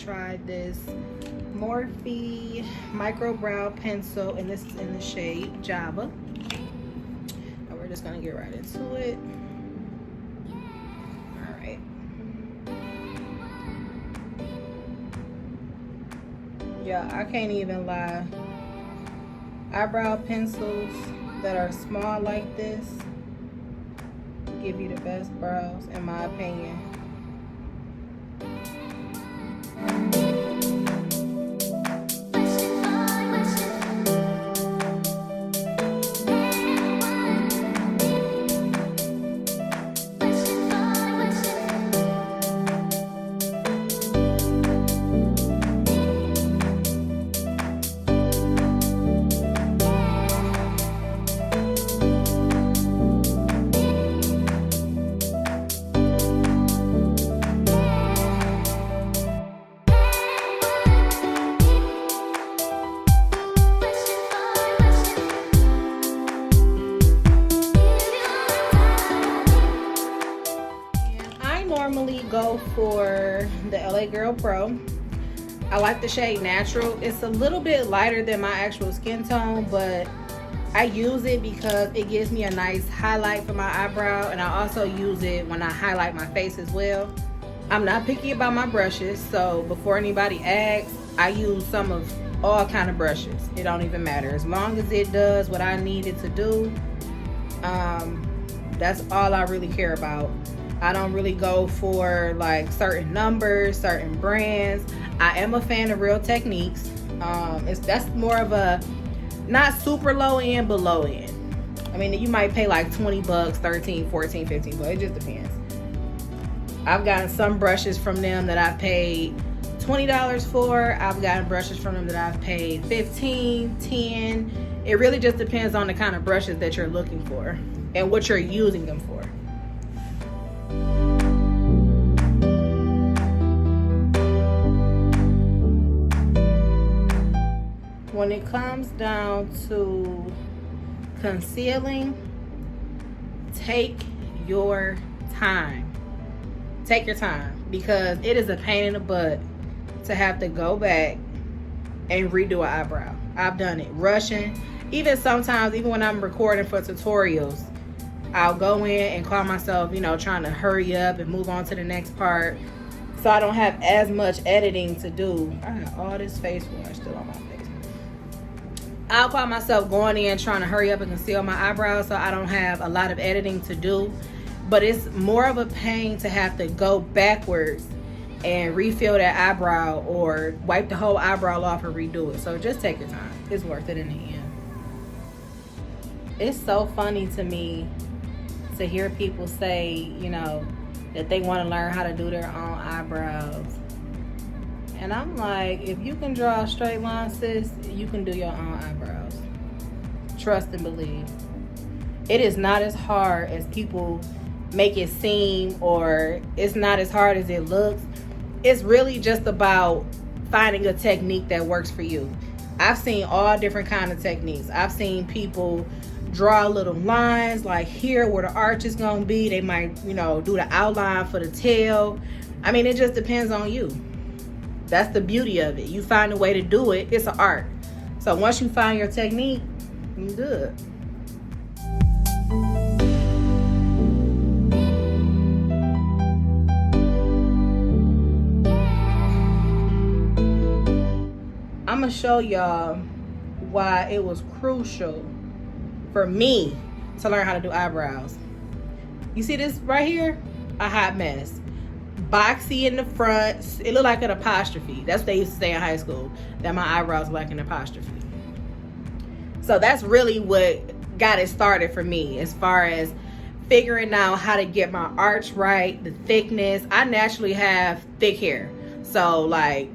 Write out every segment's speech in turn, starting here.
try this Morphe micro brow pencil, and this is in the shade Java. And we're just gonna get right into it. All right. Yeah, I can't even lie. Eyebrow pencils that are small like this give you the best brows, in my opinion. Normally go for the LA Girl Pro. I like the shade Natural. It's a little bit lighter than my actual skin tone, but I use it because it gives me a nice highlight for my eyebrow, and I also use it when I highlight my face as well. I'm not picky about my brushes, so before anybody asks, I use some of all kind of brushes. It don't even matter. As long as it does what I need it to do, that's all I really care about. I don't really go for like certain numbers, certain brands. I am a fan of Real Techniques. That's more of a, not super low end, but low end. I mean, you might pay like 20 bucks, 13, 14, 15 bucks. It just depends. I've gotten some brushes from them that I've paid $20 for. I've gotten brushes from them that I've paid 15, 10. It really just depends on the kind of brushes that you're looking for and what you're using them for. When it comes down to concealing, take your time. Take your time, because it is a pain in the butt to have to go back and redo an eyebrow. I've done it rushing. Even sometimes, even when I'm recording for tutorials, I'll go in and call myself, trying to hurry up and move on to the next part, so I don't have as much editing to do. I got all this face wash still on my face. I'll call myself going in trying to hurry up and conceal my eyebrows, so I don't have a lot of editing to do. But it's more of a pain to have to go backwards and refill that eyebrow or wipe the whole eyebrow off and redo it. So just take your time. It's worth it in the end. It's so funny to me to hear people say, that they want to learn how to do their own eyebrows. And I'm like, if you can draw a straight line, sis, you can do your own eyebrows. Trust and believe. It is not as hard as people make it seem, or it's not as hard as it looks. It's really just about finding a technique that works for you. I've seen all different kinds of techniques. I've seen people draw little lines like here where the arch is gonna be. They might, do the outline for the tail. I mean, it just depends on you. That's the beauty of it. You find a way to do it. It's an art. So once you find your technique, you're good. I'm gonna show y'all why it was crucial for me to learn how to do eyebrows. You see this right here? A hot mess. Boxy in the front. It looked like an apostrophe. That's what they used to say in high school, that my eyebrows look like an apostrophe. So that's really what got it started for me, as far as figuring out how to get my arch right, the thickness. I naturally have thick hair, so like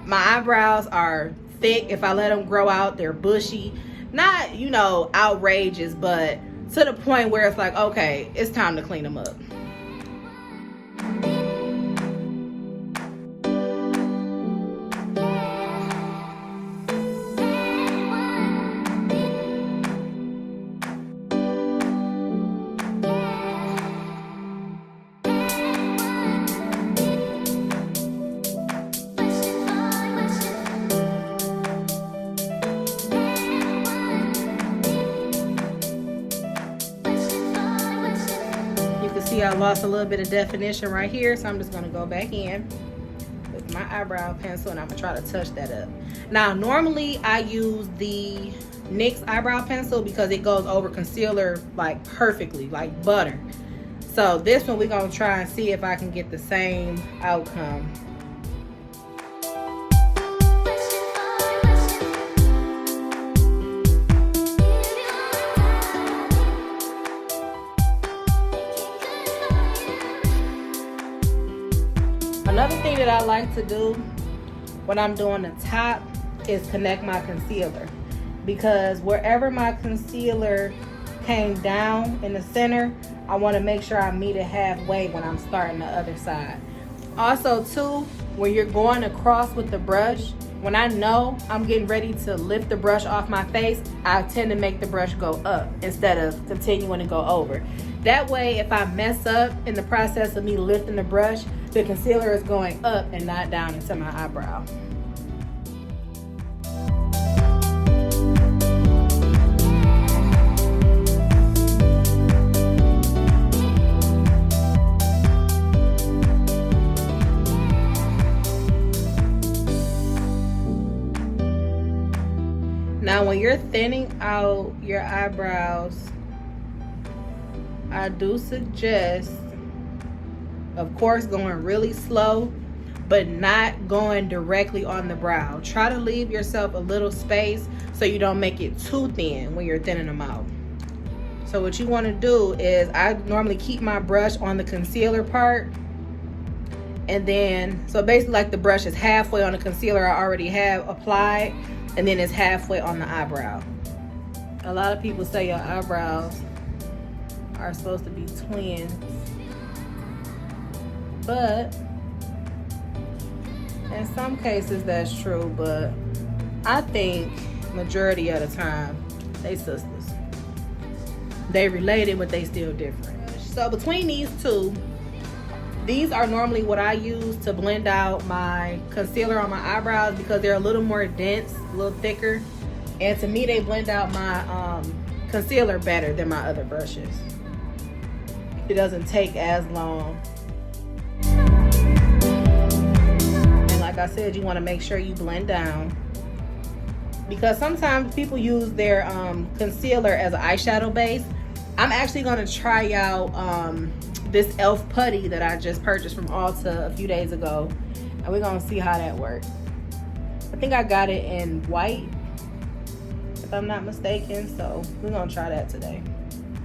my eyebrows are thick. If I let them grow out, they're bushy. Not, outrageous, but to the point where it's like, okay, it's time to clean them up. I lost a little bit of definition right here, so I'm just gonna go back in with my eyebrow pencil and I'm gonna try to touch that up. Now, normally I use the NYX eyebrow pencil because it goes over concealer like perfectly, like butter. So this one we're gonna try and see if I can get the same outcome. Another thing that I like to do when I'm doing the top is connect my concealer, because wherever my concealer came down in the center, I want to make sure I meet it halfway when I'm starting the other side. Also too, when you're going across with the brush, when I know I'm getting ready to lift the brush off my face, I tend to make the brush go up instead of continuing to go over. That way, if I mess up in the process of me lifting the brush, the concealer is going up and not down into my eyebrow. Now, when you're thinning out your eyebrows, I do suggest, of course, going really slow, but not going directly on the brow. Try to leave yourself a little space so you don't make it too thin when you're thinning them out. So what you want to do is, I normally keep my brush on the concealer part, and then, so basically like the brush is halfway on the concealer I already have applied, and then it's halfway on the eyebrow. A lot of people say your eyebrows are supposed to be twins, but in some cases that's true, but I think majority of the time they sisters. They related, but they still different. So between these two, these are normally what I use to blend out my concealer on my eyebrows because they're a little more dense, a little thicker, and to me they blend out my concealer better than my other brushes. It doesn't take as long. And like I said, you want to make sure you blend down, because sometimes people use their concealer as an eyeshadow base. I'm actually going to try out this e.l.f. putty that I just purchased from Ulta a few days ago, and we're going to see how that works. I think I got it in white, if I'm not mistaken, so we're going to try that today.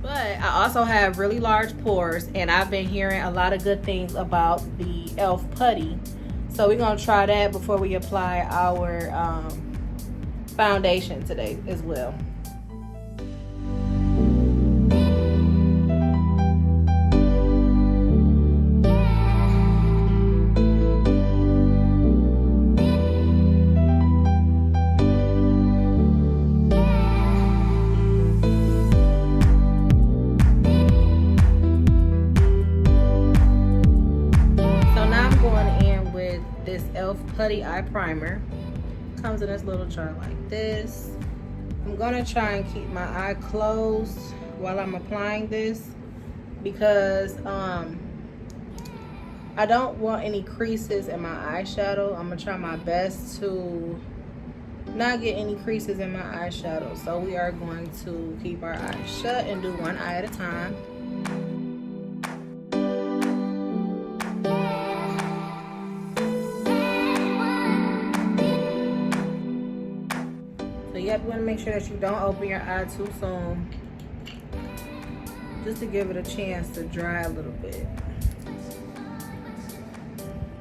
But I also have really large pores, and I've been hearing a lot of good things about the e.l.f. putty, so we're going to try that before we apply our foundation today as well. This e.l.f. putty eye primer comes in this little jar like this. I'm gonna try and keep my eye closed while I'm applying this because I don't want any creases in my eyeshadow. I'm gonna try my best to not get any creases in my eyeshadow. So we are going to keep our eyes shut and do one eye at a time. Yep, you want to make sure that you don't open your eye too soon, just to give it a chance to dry a little bit.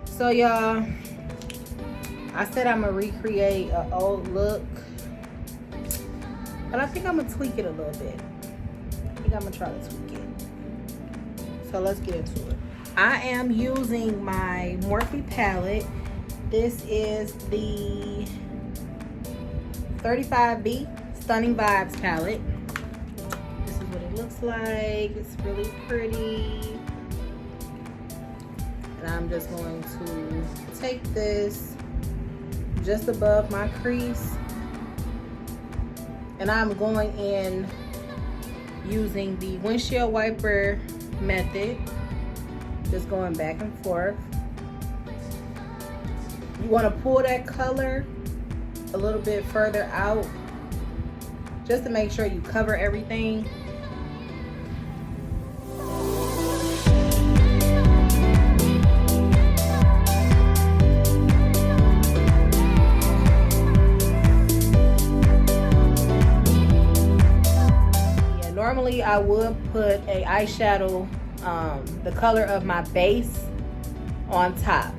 So y'all, I said I'm gonna recreate an old look, but I think I'm gonna tweak it a little bit. I think I'm gonna try to tweak it. So let's get into it. I am using my Morphe palette. This is the 35B Stunning Vibes palette. This is what it looks like. It's really pretty. And I'm just going to take this just above my crease, and I'm going in using the windshield wiper method Just going back and forth. You want to pull that color a little bit further out just to make sure you cover everything. Normally I would put a eyeshadow, the color of my base on top.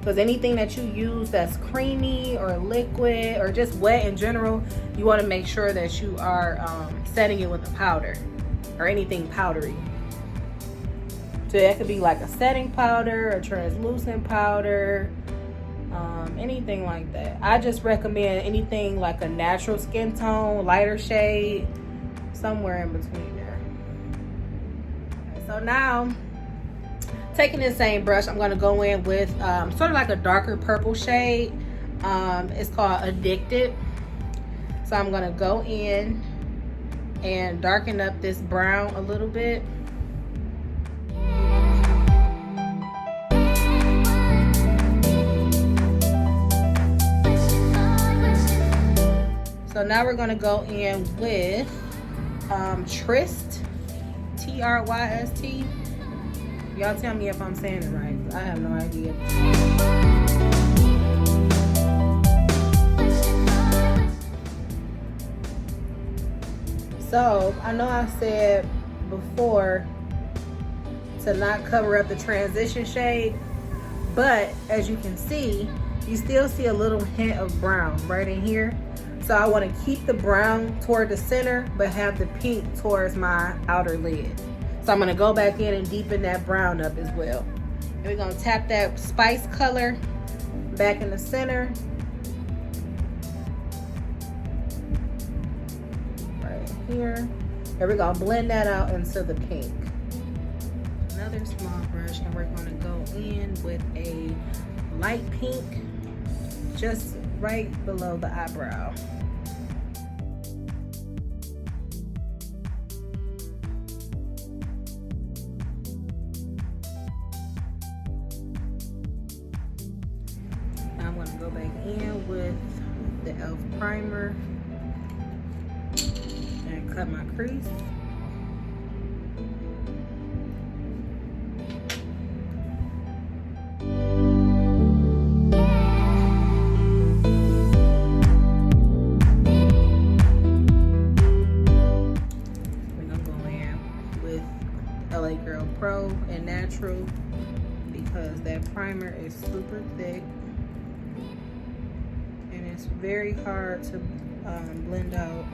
Because anything that you use that's creamy or liquid or just wet in general, you want to make sure that you are setting it with a powder or anything powdery. So that could be like a setting powder, a translucent powder, anything like that. I just recommend anything like a natural skin tone, lighter shade, somewhere in between there. Okay, so now, taking the same brush, I'm going to go in with sort of like a darker purple shade. It's called Addicted. So I'm going to go in and darken up this brown a little bit. So now we're going to go in with Tryst, T-R-Y-S-T. Y'all tell me if I'm saying it right. I have no idea. So I know I said before to not cover up the transition shade, but as you can see, you still see a little hint of brown right in here. So I want to keep the brown toward the center, but have the pink towards my outer lid. So I'm going to go back in and deepen that brown up as well. And we're going to tap that spice color back in the center. Right here. And we're going to blend that out into the pink. Another small brush, and we're going to go in with a light pink just right below the eyebrow. Now I'm going to go back in with the e.l.f. primer and cut my crease. Pro and Natural because that primer is super thick and it's very hard to blend out.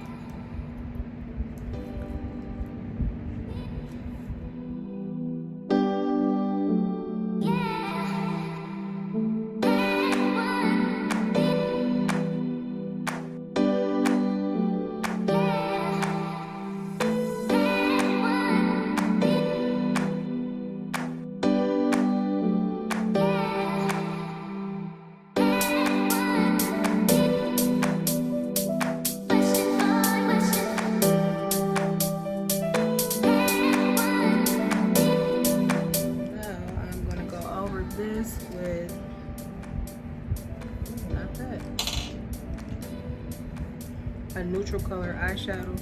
A neutral color eyeshadow.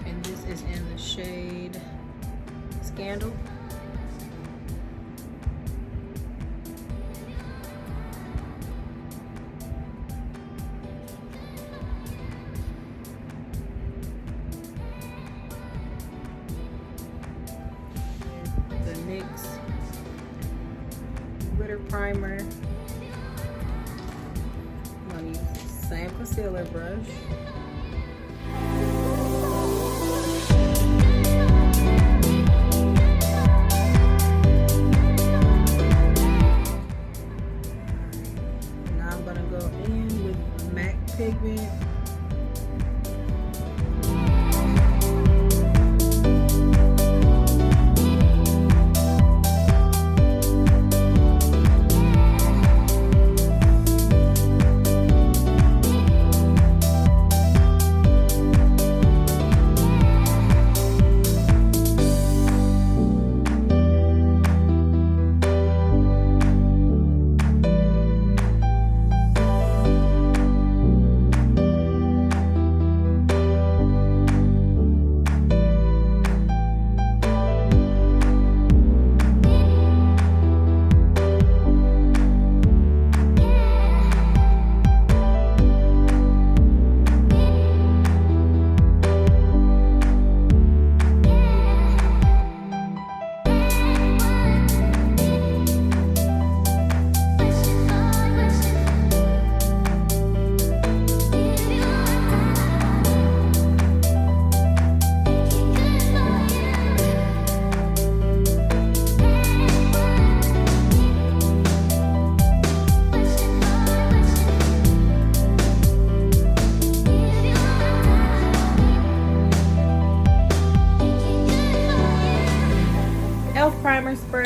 And this is in the shade Scandal. NYX glitter primer. I'm gonna use the same concealer brush. Now I'm gonna go in with MAC pigment.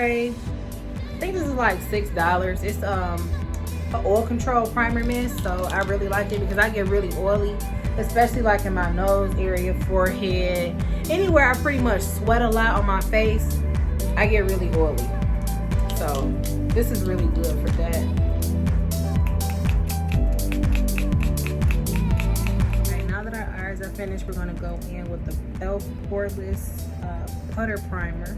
spray. I think this is like $6. It's an oil control primer mist, so I really like it because I get really oily, especially like in my nose area, forehead, anywhere I pretty much sweat a lot on my face, I get really oily. So this is really good for that. Okay, now that our eyes are finished, we're gonna go in with the e.l.f. Poreless Putter Primer.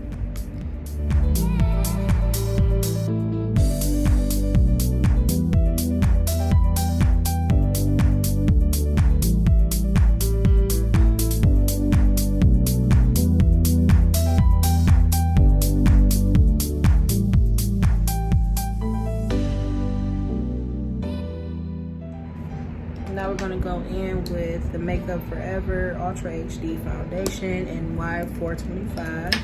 Now we're going to go in with the Makeup Forever Ultra HD Foundation in Y425.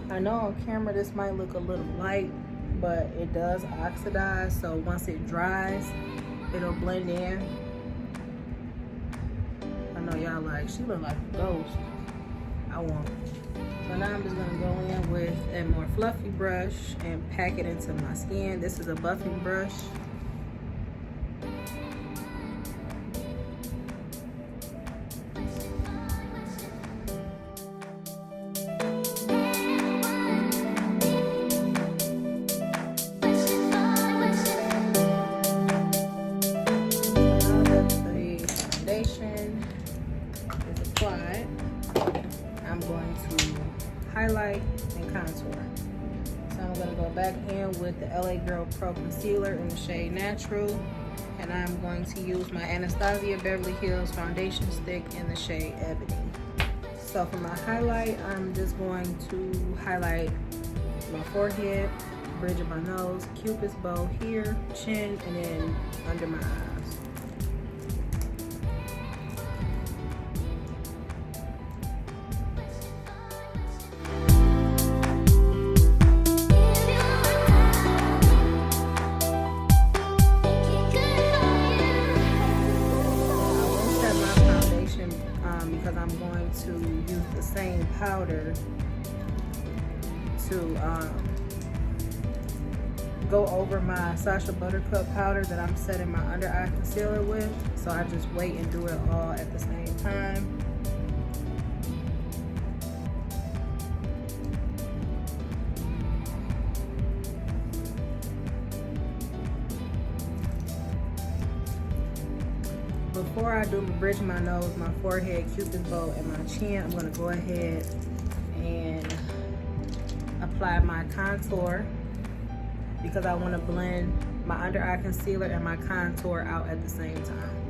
I know on camera this might look a little light, but it does oxidize, so once it dries, it'll blend in. I know y'all like, she look like a ghost. I won't. So now I'm just gonna go in with a more fluffy brush and pack it into my skin. This is a buffing brush. I'm going to highlight and contour. So I'm going to go back in with the LA Girl Pro Concealer in the shade Natural. And I'm going to use my Anastasia Beverly Hills Foundation Stick in the shade Ebony. So for my highlight, I'm just going to highlight my forehead, bridge of my nose, Cupid's bow here, chin, and then under my eyes. Because I'm going to use the same powder to go over my Sacha Buttercup powder that I'm setting my under eye concealer with. So I just wait and do it all at the same time. Before I do bridge my nose, my forehead, Cupid's bow, and my chin, I'm going to go ahead and apply my contour because I want to blend my under eye concealer and my contour out at the same time.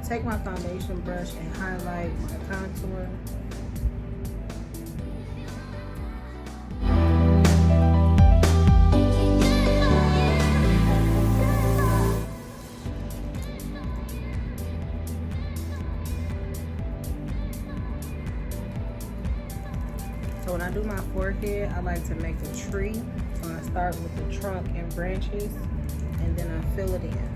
Take my foundation brush and highlight my contour. So when I do my forehead, I like to make a tree. So I start with the trunk and branches, and then I fill it in.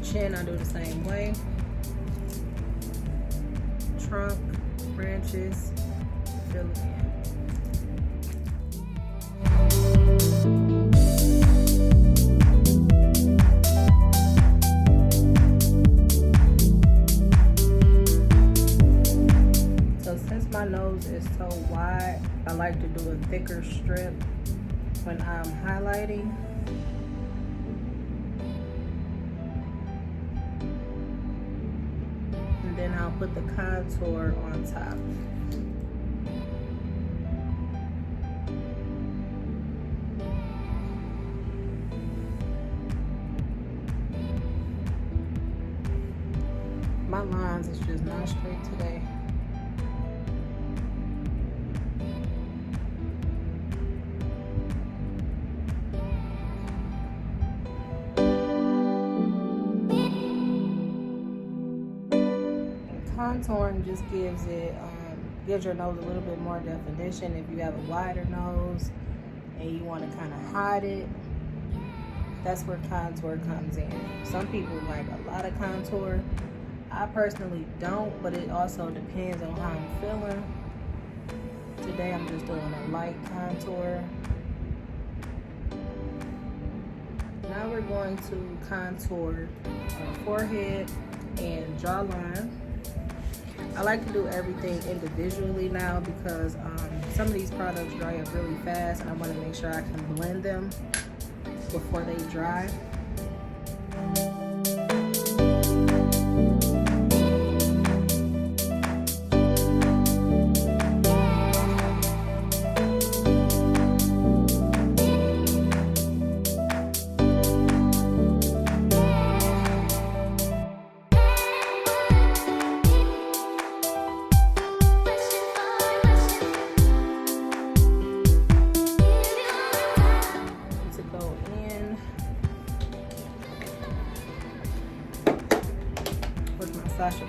Chin, I do the same way. Trunk, branches, fill it in. like to do a thicker strip when I'm highlighting. And then I'll put the contour on top. My lines is just not straight today. Contouring just gives it, gives your nose a little bit more definition. If you have a wider nose and you want to kind of hide it, that's where contour comes in. Some people like a lot of contour. I personally don't, but it also depends on how I'm feeling. Today I'm just doing a light contour. Now we're going to contour forehead and jawline. I like to do everything individually now because some of these products dry up really fast, and I want to make sure I can blend them before they dry.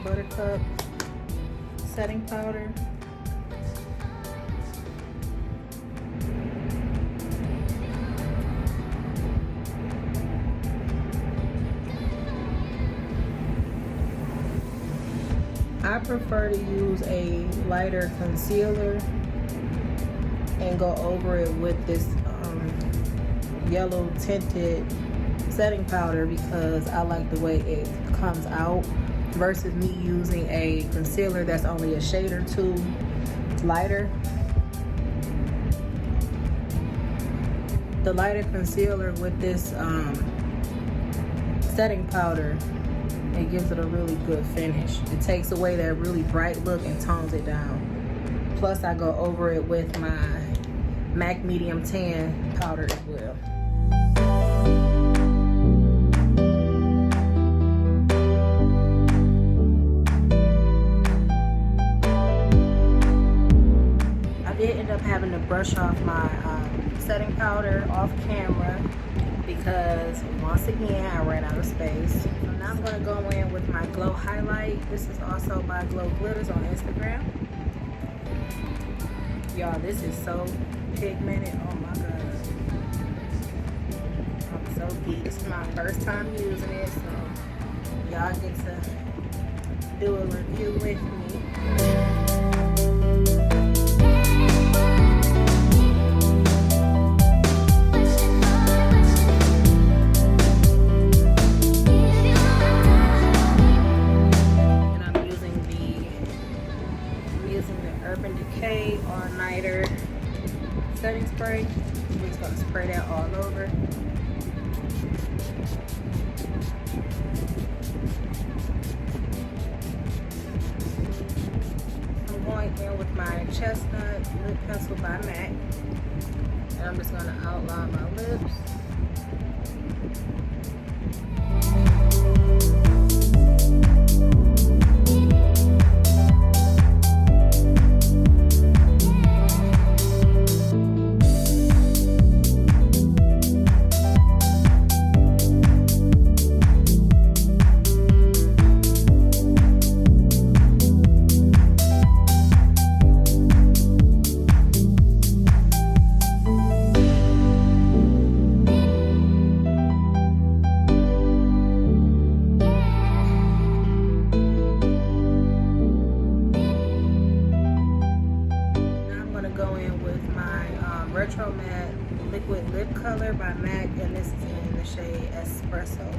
Buttercup setting powder. I prefer to use a lighter concealer and go over it with this yellow tinted setting powder because I like the way it comes out, versus me using a concealer that's only a shade or two lighter. The lighter concealer with this setting powder, it gives it a really good finish. It takes away that really bright look and tones it down. Plus I go over it with my MAC medium tan powder as well. End up having to brush off my setting powder off camera because once again I ran out of space. So now I'm going to go in with my glow highlight. This is also by Glow Glitters on Instagram. Y'all, this is so pigmented. Oh my god, I'm so geeked. This is my first time using it, so y'all get to do a review with me. All-nighter setting spray. I'm just going to spray that all over. I'm going in with my chestnut lip pencil by MAC, and I'm just going to outline my lips. Retro Matte Liquid Lip Color by MAC, and this is in the shade Espresso.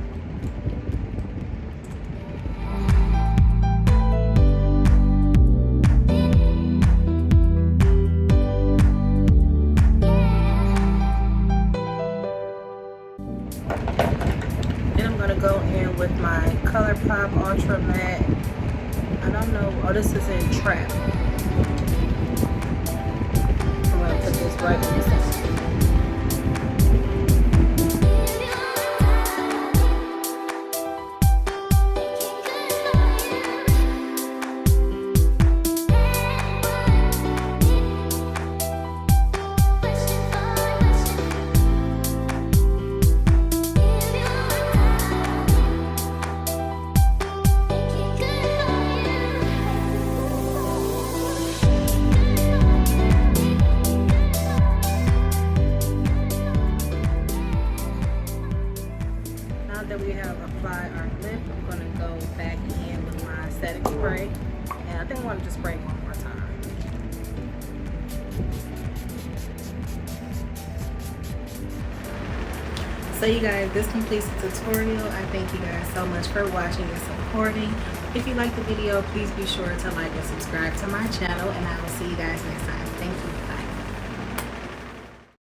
gonna go in with my ColourPop Ultra Matte. I don't know. Oh, this is in Trap. I'm gonna put this right in the center. That we have applied our lip, I'm going to go back in with my setting spray, and I think I want to just spray one more time. So you guys, this completes the tutorial. I thank you guys so much for watching and supporting. If you like the video, please be sure to like and subscribe to my channel, and I will see you guys next time.